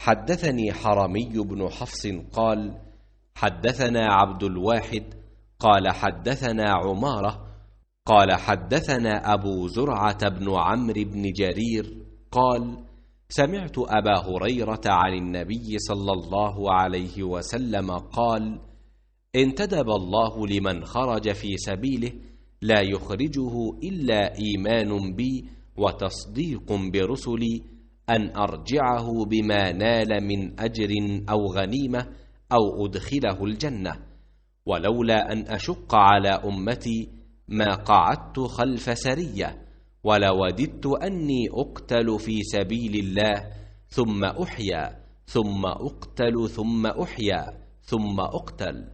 حدثني حرمي بن حفص قال حدثنا عبد الواحد قال حدثنا عمارة قال حدثنا أبو زرعة بن عمرو بن جرير قال سمعت أبا هريرة عن النبي صلى الله عليه وسلم قال انتدب الله لمن خرج في سبيله لا يخرجه إلا إيمان بي وتصديق برسلي أن أرجعه بما نال من أجر أو غنيمة أو أدخله الجنة، ولولا أن أشق على أمتي ما قعدت خلف سرية، ولوددت أني أقتل في سبيل الله ثم أحيا ثم أقتل ثم أحيا ثم أقتل.